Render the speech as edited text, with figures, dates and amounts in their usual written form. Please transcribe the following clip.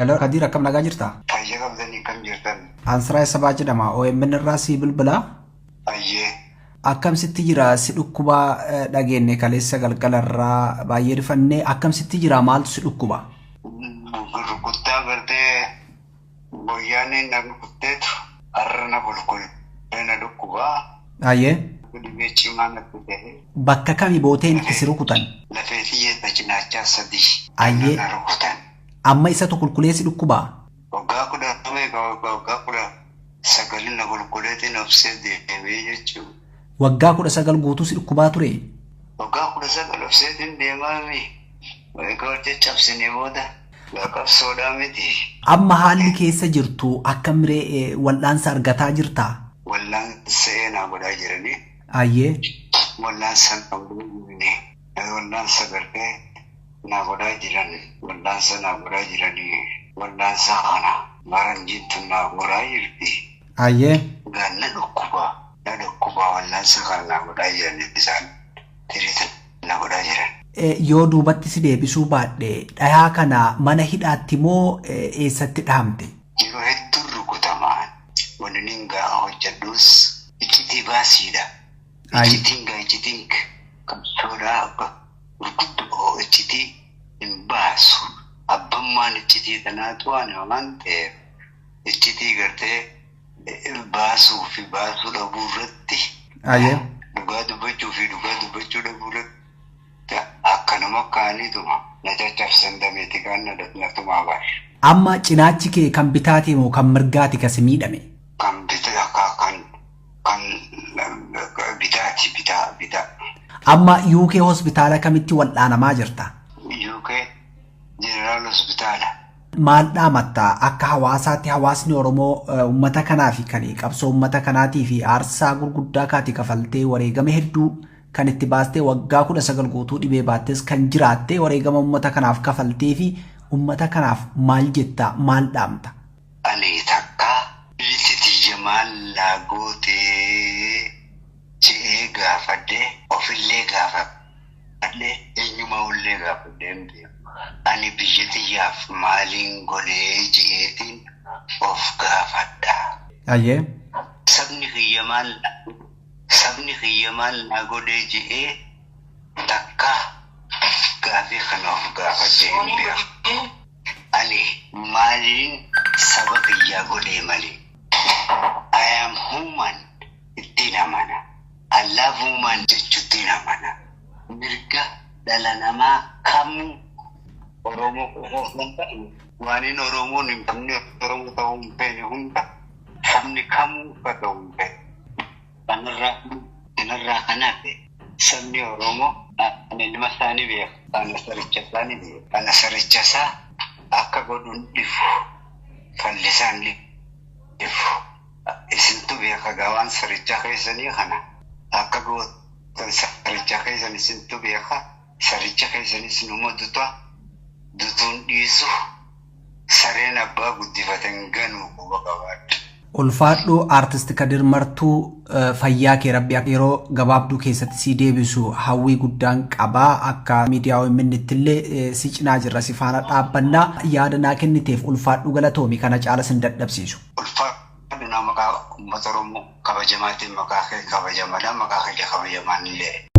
Hello, Kadir akkam nagaa jirta? Fayyaa qabdanii kam jirtan? Ansraa sabaa jedhama. OMN irraa si bilbilaa. Ayyee. Akkam sitti jira si dhukkubaa dhageenye kaleessa galgalarraa baay'ee rifannee akkam sitti jira maaltu si dhukkuba? Rukuttaa gartee boyyaanii na rukutteetu har'a na bulkulee na dhukkubaa. Ayyee. Dhibee cimaa natti ta'e. Bakka kami booteen itti si rukutan? Lafee xiyyeetta cinaachaa sadii. Ayyee. Na rukutan. Amma isatu qulqulleessi dhukkubaa? Waggaa kudha sagalin na qulqulleetiin obsee deemee jechuudha. Waggaa 19 guutuu si dhukkubaa ture? Waggaa 19 obseetiin deemaami. Waggaa cabsinee booda lakabsoodhaa miti. Amma haalli keessa jirtu akka miree wal'aansa argataa jirtaa? Wal'aansa naa godhaa jiranii. Ayyee. Wal'aansa wal'aansa gartee naa godhaa jiran. Wal'aansa naa godhaa jiranii. Wal'aansa kana maran jirtu naa godhaa jirti. Ayyee. Ganna dhukkubaa. Na dhukkubaa wal'aansa kana naa godhaa jiran isaan tiriitan na godhaa jiran. Yoo duubatti si deebisuu baadhe dhayaa kana mana hidhaatti moo eessatti dhahamte? Yeroo hedduu rukutamaan wanni nin gaa hojjedhus iccitii baasiidha. Iccitiin qabsoodhaa gurguddoo iccitii hin baasu. Abbammaan iccitii kanaatu waan ta'eef iccitii gartee baasuu fi baasuu dhabuu irratti dhugaa dubbachuu fi dhugaa dubbachuu dhabuu irratti akkanuma kaaniituma na caccabsan dameeti kan natumaa baashe. Amma cinaachi kee kan bitaati moo kan mirgaati kasi miidhame? Kan bitaa. Amma UK hospitaala kamitti wal'aanamaa jirta? UK General Hospitaala. Maal dhaamatta akka hawaasaatti hawaasni Oromoo uummata kanaa fi kan qabsoo uummata kanaatii fi aarsaa gurguddaa kaati kafaltee wareegame hedduu kan itti baastee waggaa 19 guutuu dhibee baattees kan jiraattee wareegama uummata kanaaf kafaltee fi uummata kanaaf maal jetta maal dhaamta? Ani takka biliti jamaal laagootee je'ee gaafadhee ofillee gaafadhee eenyuma ullee gaafadhee ani biyya xiyyaaf maaliin godhee je'eetiin of gaafadha. Ayyee. Sabni kiyya maal na godhee je'ee takka gaafii kana of gaafadhee hin beeku. Ani maaliin saba kiyyaa godhee malee. I am human ittiin amana. I love human jechuutti amana. Mirga dhala namaa kamuu Oromoo hin ta'u. Waan inni Oromoon hin qabne Oromoo ta'uu hin feene hunda sabni kamuu akka ta'u hin feene. Kanarraa kanaaf sabni Oromoo ilma isaanii beeku. Kana saricha isaanii beeku. Kana saricha isaa akka godhuun dhifu. Fallisaan dhifu. Isintu beeka gawaan saricha keessanii kana. Akka gootan saricha keessan isintu beeka. Saricha keessanis numa dutuun dhiisu sareen abbaa guddifatan ganuu quba qabaadha. Ulfaadhu artist Kadir Martuu fayyaa kee rabbi yeroo gabaabduu keessatti si deebisu hawwii guddaan qabaa akka miidiyaa OMN illee si cinaa jirra si faana dhaabbannaa yaada naa kenniteef ulfaadhu galatoomi kana caala sin dadhabsiisu. Ulfaadhu naa maqaa uummata Oromoo kabajamaatiin maqaa kee kabajamaadhaan maqaa kee kabajamaan illee.